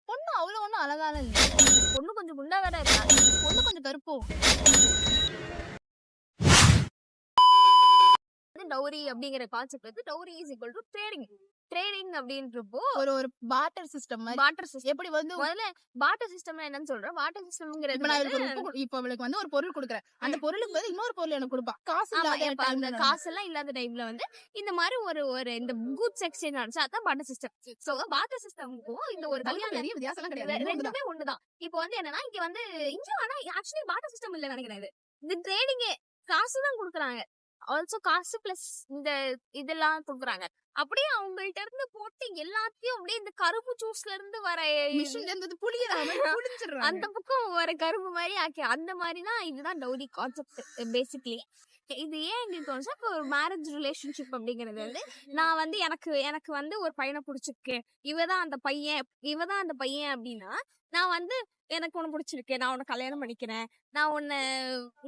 பொண்ணு அவ்வளவு ஒண்ணும் அழகால இல்ல. பொண்ணு கொஞ்சம் குண்டா வேற இருக்கா. பொண்ணு கொஞ்சம் கருப்போ. டவுரி அப்படிங்கிற கான்செப்ட் வந்து dowry is equal to trading. Trading அப்படின்றப்போ ஒரு பார்ட்டர் சிஸ்டம் மாதிரி. Barter system. எப்படி வந்து முதல்ல பார்ட்டர் சிஸ்டம் என்னன்னு சொல்றேன். பார்ட்டர் சிஸ்டம்ங்கிறது இப்ப நான் இவளுக்கு ஒரு உப்பு இப்ப அவளுக்கு வந்து ஒரு பொருள் கொடுக்குறேன். அந்த பொருளுக்கு பதிலா இன்னொரு பொருள் எனக்கு கொடுப்பா. காசு இல்லாத அந்த காசு எல்லாம் இல்லாத டைம்ல வந்து இந்த மாதிரி ஒரு இந்த கூட்ஸ் எக்ஸ்சேஞ்ச் நடந்துச்சு. அதான் பார்ட்டர் சிஸ்டம். சோ பார்ட்டர் சிஸ்டம்க்கும் இந்த ஒரு கல்யாணம் பெரிய வித்தியாசம் எல்லாம் கிடையாது. ரெண்டுமே ஒண்ணுதான். இப்போ வந்து என்னன்னா இங்க வந்து இங்க ஆனா ஆக்சுவலி பார்ட்டர் சிஸ்டம் இல்ல நினைக்கிறேன். இது ட்ரேடிங்கே. காசு தான் கொடுக்குறாங்க. ஆல்சோ காசு பிளஸ் இந்த இதெல்லாம் கொடுக்குறாங்க. அப்படியே அவங்கள்ட்ட இருந்து போட்டு எல்லாத்தையும் அப்படியே இந்த கருப்பு ஜூஸ்ல இருந்து வர மிஷின்ல இருந்து புளியறாம புளிஞ்சிடுறாங்க. அந்த பக்கம் வர கருப்பு மாதிரி ஆக்கி அந்த மாதிரி தான் இதுதான் டவுரி கான்செப்ட் பேசிக்கலி. இது ஏன் எங்களுக்கு தோணுச்சா இப்போ ஒரு மேரேஜ் ரிலேஷன்ஷிப் அப்படிங்கிறது வந்து நான் வந்து எனக்கு வந்து ஒரு பையனை பிடிச்சிருக்கு, இவதான் அந்த பையன் அப்படின்னா நான் வந்து எனக்கு ஒண்ணு பிடிச்சிருக்கு, நான் உன்னை கல்யாணம் பண்ணிக்கிறேன்,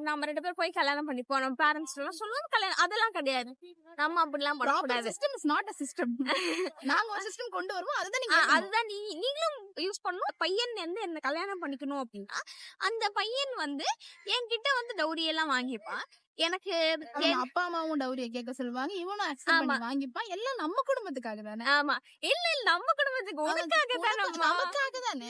நம்ம 2 பேரும் போய் கல்யாணம் பண்ணிப்போம், நம்ம பேரண்ட்ஸ் எல்லாம் சொல்லுவாங்க கல்யாணம், அதெல்லாம் கிடையாது. நம்ம அப்படிலாம் பண்ணக்கூடாது. System is not a system. நாங்க ஒரு சிஸ்டம் கொண்டு வருவோம். அதுதான் நீங்களும் யூஸ் பண்ணணும். பையன் வந்து என்ன கல்யாணம் பண்ணிக்கணும் அப்படின்னா அந்த பையன் வந்து என்கிட்ட வந்து டவுரி எல்லாம் வாங்கிப்பான். எனக்கு அப்பா அம்மாவும் டவுரிய கேட்க சொல்லுவாங்க, இவனும் அக்செப்ட் பண்ணி வாங்கிப்பான். எல்லாம் நம்ம குடும்பத்துக்காக தானே. ஆமா, இல்ல நம்ம குடும்பத்துக்கு உனக்காக தானே, நமக்காக தானே,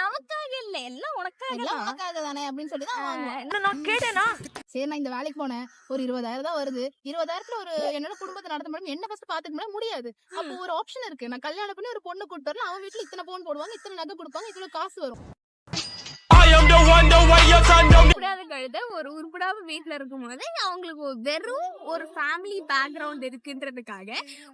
நமக்காக இல்ல, எல்லாம் உனக்காக தானே அப்படின்னு சொல்லிதான் நான் கேட்டேனா. சரி, நான் இந்த வேலைக்கு போனேன், ஒரு 20,000 தான் வருது. 20,000த்துல ஒரு என்னோட குடும்பத்தை நடத்த முடியும், என்ன ஃபர்ஸ்ட் பாத்துக்க முடியாது. அப்போ ஒரு ஆப்ஷன் இருக்கு, நான் கல்யாணம் பண்ணி ஒரு பொண்ணு கூட்டு வரலாம், அவன் வீட்டுல இத்தனை பவுன் போடுவாங்க, இத்தனை நகை கொடுப்பாங்க, இவ்வளவு காசு வரும். ஒரு உருப்படாம வீட்டுல இருக்கும் போது அவங்களுக்கு வெறும் ஒரு ஃபேமிலி பேக்ரவுண்ட் இருக்குன்றதுக்காக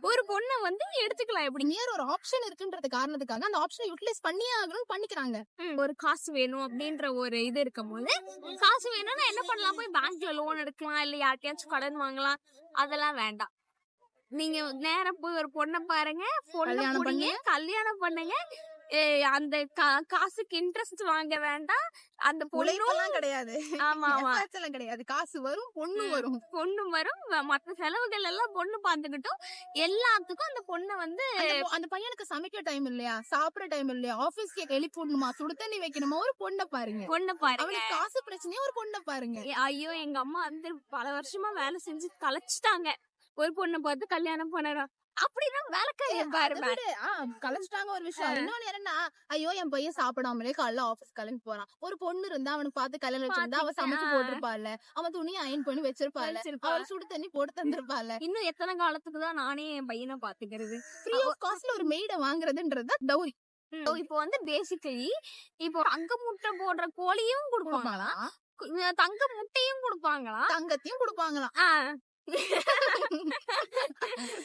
ஒரு பொண்ணை வந்து எடுத்துக்கலாம். எப்படி நேர் ஒரு ஆப்ஷன் இருக்குன்றது காரணத்துக்காக அந்த ஆப்ஷனை யூட்டிலைஸ் பண்ணியே ஆகணும்னு பண்ணிக்கிறாங்க. ஒரு காசு வேணும் அப்படின்ற ஒரு இது இருக்கும் போது காசு வேணும்னா என்ன பண்ணலாம், போய் பேங்க்ல லோன் எடுக்கலாம், இல்ல யார்கிட்டயாச்சும் கடன் வாங்கலாம். அதெல்லாம் வேண்டாம். நீங்க நேரம் போய் ஒரு பொண்ணை பாருங்க, கல்யாணம் பண்ணுங்க. அந்த காசுக்கு இன்ட்ரெஸ்ட் வாங்க வேண்டாம். அந்த பொண்ணும் கிடையாது. ஆமா கிடையாது. காசு வரும், பொண்ணு வரும், மற்ற செலவுகள் எல்லாம் பொண்ணு பாத்துக்கிட்டும் எல்லாத்துக்கும் அந்த பொண்ணை வந்து அந்த பையனுக்கு சமைக்க டைம் இல்லையா, சாப்பிட டைம் இல்லையா, ஆபீஸ்க்கு எழுப்பி விடணுமா, சுடு தண்ணி வைக்கணுமா, ஒரு பொண்ணை பாருங்க. அவளுக்கு காசு பிரச்சனையே ஒரு பொண்ணை பாருங்க. ஐயோ, எங்க அம்மா வந்து பல வருஷமா வேலை செஞ்சு கலைச்சிட்டாங்க. ஒரு பொண்ணை பார்த்து கல்யாணம் பண்ணணும் அப்படின்னா வேலைக்காரி கலைச்சிட்டாங்க ஒரு விஷயம். இன்னொன்னு என்னன்னா, ஐயோ என் பையன் சாப்பிடாமலே காலைல ஆபீஸ் கிளம்பி போறான். ஒரு பொண்ணு இருந்தா அவனுக்கு பார்த்து கல்யாணம் வச்சிருந்தா அவன் சமைச்சு போட்டிருப்பாள், அவன் துணியை அயன் பண்ணி வச்சிருப்பாள், அவன் சுடு தண்ணி போட்டு தந்திருப்பாள். இன்னும் எத்தனை காலத்துக்கு தான் நானே என் பையனை பாத்துக்கிறது. ஃப்ரீ ஆஃப் காஸ்ட்ல ஒரு மெய்ட வாங்குறதுன்றது டவுரி. இப்போ வந்து பேசிக்கலி இப்போ தங்க முட்டை போடுற கோழியும் கொடுப்பாங்களா, தங்க முட்டையும் கொடுப்பாங்களா, தங்கத்தையும் கொடுப்பாங்களா.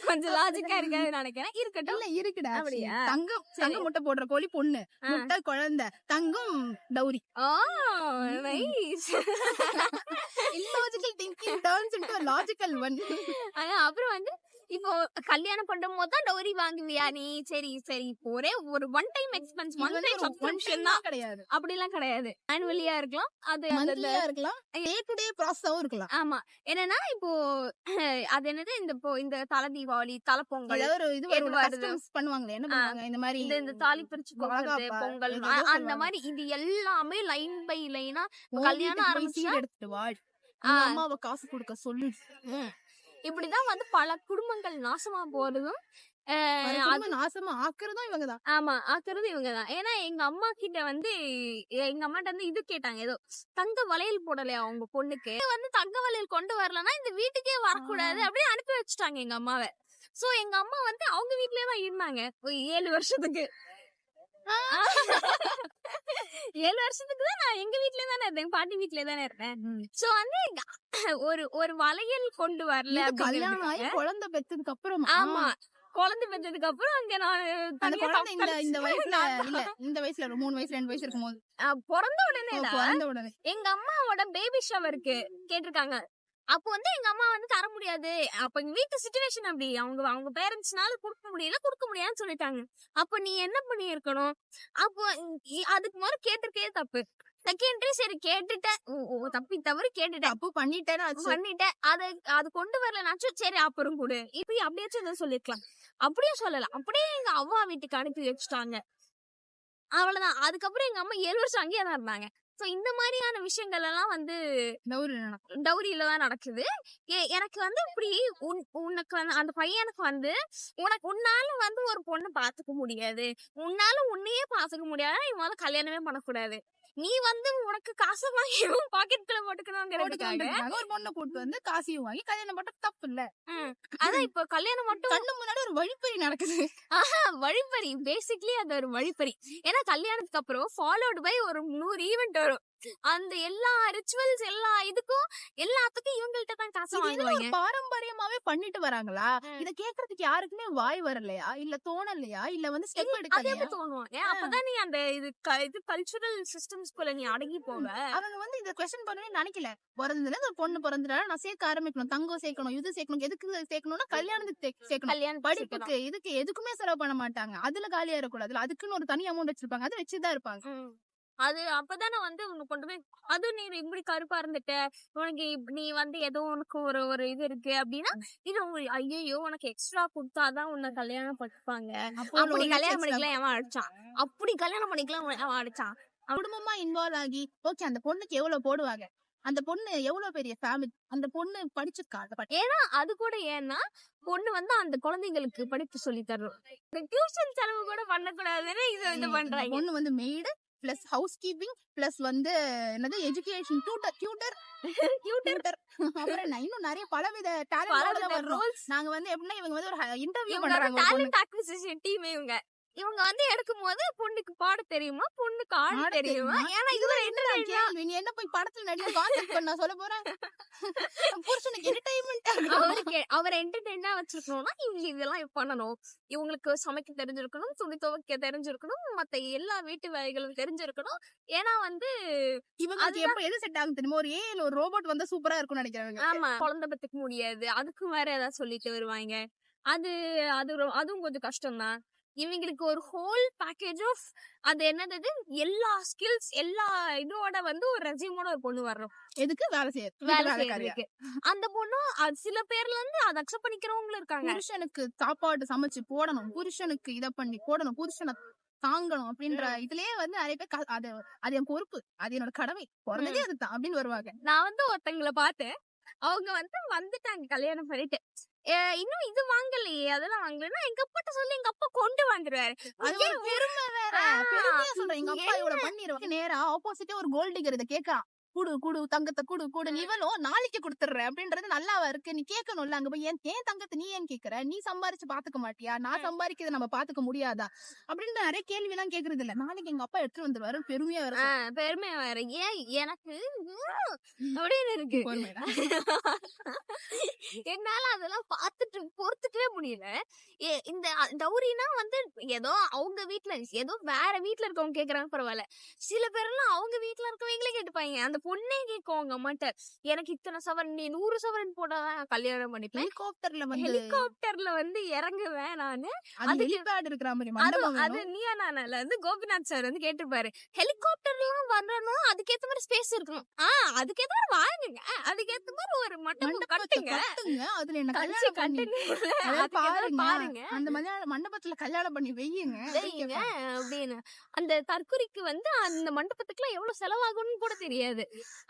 கொஞ்சம் லாஜிக்கா இருக்காது நினைக்கிறேன். இருக்கட்டும், இருக்குடா. தங்க முட்டை போடுற கோழி பொண்ணு, முட்டை குழந்தை, தங்கம் dowry. illogical thinking turns into a logical one. அப்புறம் வந்து இப்போ கல்யாணம் பண்ணும் போது தான் டவுரி வாங்குவியா நீ? சரி ஒரே ஒரு one time expense, one time subscription தான் கிடையாது. அப்படி எல்லாம் கிடையாது. ஆனுவலியா இருக்கலாம், அது மந்த்லியா இருக்கலாம், டே டு டே ப்ராசஸாவும் இருக்கலாம். ஆமா, என்னன்னா இப்போ அது என்னது, இந்த தலை தீபாவளி, தலை பொங்கல், பண்ணுவாங்களே, என்ன பண்ணுவாங்க, இந்த மாதிரி இந்த தாலி பிரிச்சு பொங்கல், அந்த மாதிரி இது எல்லாமே லைன் பை லைனா கல்யாணம் ஆரம்பிச்சு எடுத்துட்டு வாழ், அம்மாவை காசு கொடுக்க சொல்லு. இப்படிதான் வந்து பல குடும்பங்கள் நாசமா போறதும் நாசமா ஆக்குறதும் இவங்கதான். ஆமா, ஆக்குறதும் இவங்கதான். ஏன்னா எங்க அம்மா கிட்ட வந்து எங்க அம்மாட்ட வந்து இது கேட்டாங்க, ஏதோ தங்க வளையல் போடலையா அவங்க பொண்ணுக்கு, வந்து தங்க வளையல் கொண்டு வரலன்னா இந்த வீட்டுக்கே வரக்கூடாது அப்படியே அனுப்பி வச்சுட்டாங்க எங்க அம்மாவை. சோ எங்க அம்மா வந்து அவங்க வீட்லயேதான் இருந்தாங்க 7 வருஷத்துக்கு. 7 வருஷத்துக்கு தான் நான் எங்க வீட்லயே தானே இருந்தேன், பாட்டி வீட்லயே தானே இருந்தேன். சோ வந்து ஒரு வளையல் கொண்டு வரல. கல்யாணம் ஆகி குழந்தை பெற்றதுக்கு அப்புறம், ஆமா, குழந்தை பெற்றதுக்கு அப்புறம் அங்க நான் இந்த வயசுல 3 வயசு 2 வயசு இருக்கும்போது பிறந்த உடனே எங்க அம்மாவோட பேபி ஷவருக்கு கேட்டிருக்காங்க. அப்போ வந்து எங்க அம்மா வந்து தர முடியாது, அப்ப எங்க வீட்டு சிச்சுவேஷன் அப்படி, அவங்க பேரண்ட்ஸ்னால கொடுக்க முடியாதுன்னு சொல்லிட்டாங்க. அப்ப நீ என்ன பண்ணி இருக்கணும், அப்போ அதுக்கு மாதிரி கேட்டிருக்கே தப்பு. செகண்டரி சரி கேட்டுட்டேன், தவறு கேட்டுட்டேன், தப்பு பண்ணிட்டேன், அது கொண்டு வரலனாச்சும் சரி அப்புறம் கொடு, இப்படி அப்படியாச்சும் இதை சொல்லிருக்கலாம். அப்படியே சொல்லலாம், அப்படியே எங்க அவ்வா வீட்டுக்கு அனுப்பி வச்சுட்டாங்க. அவ்வளவுதான். அதுக்கப்புறம் எங்க அம்மா 7 வருஷம் அங்கேயே தான் இருந்தாங்க. சோ இந்த மாதிரியான விஷயங்கள் எல்லாம் வந்து டௌரியில தான் நடக்குது. எனக்கு வந்து இப்படி உனக்கு வந்து அந்த பையனுக்கு வந்து உன்னால வந்து ஒரு பொண்ணு பாத்துக்க முடியாது, உன்னால உன்னையே பாத்துக்க முடியாது, நீ முதல்ல கல்யாணமே பண்ணக்கூடாது. நீ வந்து உனக்கு காசு வாங்கி பாக்கெட்டுக்குள்ள போட்டுக்கணுங்கிறதுக்காக ஒரு பொண்ணை கூட்டு வந்து காசையும் வாங்கி கல்யாணம் பண்ண தப்பு இல்ல. அதான் இப்ப கல்யாணம் மட்டும் கண்ணு முன்னாடி ஒரு வழிப்பறி நடக்குது. வழிப்பறி பேசிக்கலி அது ஒரு வழிப்பறி. ஏன்னா கல்யாணத்துக்கு அப்புறம் ஃபாலோடு பை ஒரு 100 ஈவெண்ட் வரும். அந்த எல்லா ரிச்சுவல்ஸ் எல்லாத்துக்கும் இவங்கள்ட்ட தான் காசு வாங்குவாங்க. பாரம்பரியமாவே பண்ணிட்டு வராங்களா? இத கேக்குறதுக்கு யாருக்குமே வாய் வரலையா, இல்ல தோணலையா, இல்ல வந்து ஸ்டெப் எடுக்கலையா? தோணுவாங்க. அப்பதான் நீ அந்த இது கல்ச்சுரல் சிஸ்டம்ஸ்குள்ள நீ அடங்கி போவ. அவங்க வந்து இந்த क्वेश्चन பண்ணவே நினைக்கல. பிறந்ததுல ஒரு பொண்ணு பிறந்தனால நான் சேர்க்க ஆரம்பிக்கணும், தங்கம் சேர்க்கணும், இது சேர்க்கணும். எதுக்கு சேர்க்கணும்னா கல்யாணத்துக்கு சேர்க்கணும், படிப்புக்கு, இதுக்கு எதுக்குமே செலவு பண்ண மாட்டாங்க. அதுல காலியா இருக்கக்கூடாது, அதுக்குன்னு ஒரு தனி அமௌண்ட் வச்சிருப்பாங்க, அதை வச்சுதான் இருப்பாங்க. அது அப்பதானே வந்து உனக்கு கொண்டு போய் அது நீ இப்படி கருப்பா இருந்துட்ட, உனக்கு நீ வந்து ஏதோ உனக்கு ஒரு இது இருக்கு அப்படின்னா இது ஐயோ உனக்கு எக்ஸ்ட்ரா கொடுத்தாதான் உன்னை கல்யாணம் பண்ணிப்பாங்க. அப்படி கல்யாணம் பண்ணிக்கலாம் ஏன் அடிச்சான், அப்படி கல்யாணம் பண்ணிக்கலாம் ஏன் அடிச்சான். குடும்பமா இன்வால்வ் ஆகி ஓகே அந்த பொண்ணுக்கு எவ்வளவு போடுவாங்க, அந்த பொண்ணு எவ்வளவு பெரிய ஃபேமிலி, அந்த பொண்ணு படிச்சிருக்கா, ஏன்னா அது கூட ஏன்னா பொண்ணு வந்து அந்த குழந்தைங்களுக்கு படிப்பு சொல்லி தரும், டியூஷன் செலவு கூட பண்ணக்கூடாதுன்னு இது பண்றாங்க. பொண்ணு வந்து maid plus house keeping plus வந்து என்னது எஜுகேஷன் டியூட்டர் அப்புறம் இன்னும் நிறைய பலவித டேலண்ட் வரும். நாங்க வந்து எப்படின்னா இவங்க வந்து ஒரு இன்டர்வியூ பண்றாங்க, டேலண்ட் அக்விசிஷன் டீம் இவங்க வந்து எடுக்கும் போது பொண்ணுக்கு பாட தெரியுமா, பொண்ணுக்கு ஆட தெரியுமா, ஏன்னா இதுல நீ என்ன போய் படத்துல நடிக்க கான்செப்ட் பண்ண சொல்ல போறேன். புருஷனுக்கு என்டர்டெயின்மென்ட் அவர் என்டர்டெயினா வச்சிருக்கணும்னா இவங்க இதெல்லாம் பண்ணணும், இவங்களுக்கு சமைக்க தெரிஞ்சிருக்கணும், துணி துவைக்க தெரிஞ்சிருக்கணும், மத்த எல்லா வீட்டு வேலைகளும் தெரிஞ்சிருக்கணும். ஏன்னா வந்து இவங்களுக்கு எப்ப எது செட் ஆகும் தெரியுமா, ஒரு ஏல ஒரு ரோபோட் வந்தா சூப்பரா இருக்கும்னு நினைக்கிறாங்க. ஆமா, குழந்தை பத்துக்க முடியாது, அதுக்கும் வேற ஏதாவது சொல்லிட்டு வருவாங்க. அதுவும் கொஞ்சம் கஷ்டம் தான். இவங்களுக்கு ஒரு ஹோல் பேக்கேஜ் ஆஃப் அது என்னது எல்லா ஸ்கில்ஸ் எல்லா இதோட வந்து ஒரு ரெஸ்யூமோட ஒரு பொண்ணு வரணும். எதுக்கு வேலை செய்யறதுக்கு. அந்த பொண்ணு சில பேர்ல இருந்து அதை அக்செப்ட் பண்ணிக்கிறவங்களும் இருக்காங்க. புருஷனுக்கு சாப்பாடு சமைச்சு போடணும், புருஷனுக்கு இத பண்ணி போடணும், புருஷனை தாங்கணும் அப்படின்ற இதுலயே வந்து நிறைய பேர் அது என் பொறுப்பு, அது என்னோட கடமை, பிறந்ததே அதுதான் அப்படின்னு வருவாங்க. நான் வந்து ஒருத்தங்களை பார்த்தேன், அவங்க வந்துட்டாங்க கல்யாணம் பண்ணிட்டு, இன்னும் இது வாங்கலையே அதெல்லாம் வாங்கலன்னா எங்க அப்பாட்ட சொல்லி எங்க அப்பா கொண்டு வந்துருவாரு. பெருமை வேற, பெருமையா சொல்றேன் எங்க அப்பா இவ்வளவு பண்ணிருவாங்க. நேரா ஆப்போசிட்டே ஒரு கோல்ட் டிகர் இதை கேட்கறான், குடு தங்கத்தை குடு இவளும் நாளைக்கு கொடுத்துடுற அப்படின்றது நல்லாவா இருக்கு, நீ கேட்கணும்ல. அங்க போய் ஏன் தங்கத்தை நீ ஏன் கேக்குற, நீ சம்பாரிச்சு பாத்துக்க மாட்டியா, நான் சம்பாதிக்கிறத நம்ம பாத்துக்க முடியாதா அப்படின்னு நிறைய கேள்வி எல்லாம் கேக்குறது இல்ல. நாளைக்கு எங்க அப்பா எடுத்துட்டு வந்துருவாரு, பெருமையா வேற ஏன் எனக்கு அப்படின்னு இருக்கு. என்னால அதெல்லாம் பாத்துட்டு பொறுத்துக்கவே முடியல. இந்த டௌரினா வந்து ஏதோ அவங்க வீட்டுல ஏதோ வேற வீட்டுல இருக்கவங்க கேக்குறாங்க பரவாயில்ல, சில பேர்லாம் அவங்க வீட்டுல இருக்கவங்களே கேட்டுப்பாங்க. அந்த பொண்ணே கேட்கும் அவங்க அம்மாட்ட, எனக்கு இத்தனை சவரன் நீ 100 சவரன் போட்டாதான் கல்யாணம் பண்ணிப்பேன், ஹெலிகாப்டர்ல வந்து இறங்குவேன் நானு. அது நீயானால வந்து கோபிநாத் சார் வந்து கேட்டுப்பாரு, ஹெலிகாப்டர்லாம் வரணும், அதுக்கேத்த மாதிரி ஸ்பேஸ் இருக்கணும், அதுக்கேத்த மாதிரி வாங்குங்க, அதுக்கேத்த மாதிரி ஒரு மண்டபம் கட்டுங்க, அதுல என்ன பாருங்க, அந்த மண்டபத்துல கல்யாணம் பண்ணி வையுங்க அப்படின்னு. அந்த தற்கொலைக்கு வந்து அந்த மண்டபத்துக்குலாம் எவ்வளவு செலவாகும்னு கூட தெரியாது.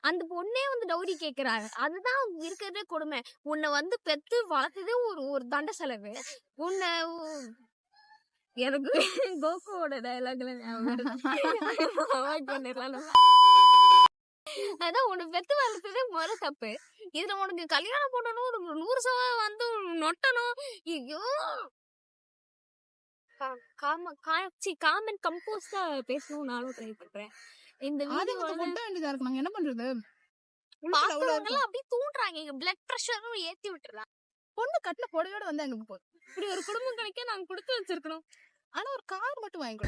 அந்த பொண்ணே வந்து டௌரி கேக்குறாங்க, அதுதான் இருக்கிறதே கொடுமை. உன்னை வந்து பெத்து வளர்த்ததே ஒரு தண்ட செலவு. உன்னை எனக்கு கோகுவோட டயலாக்ல அதான் உன்னை பெத்து வளர்த்ததே முதல்ல தப்பு, இதுல உனக்கு கல்யாணம் போடணும், ஒரு 100 சவரன் வந்து நொட்டணும். ஐயோ காமன் கம்போஸ்டா பேசணும் நானும் ட்ரை பண்றேன். இந்த வீடியோ என்ன பண்றது, அப்படியே தூண்டுறாங்க, பிளட் பிரஷரும் ஏத்தி விட்டுறாங்க. பொண்ணு கட்டின புடவையோட வந்து அங்க போகுது. இப்படி ஒரு குடும்பம் கிடைக்க நாங்க கொடுத்து வச்சிருக்கணும். ஆனா ஒரு கார் மட்டும் வாங்கி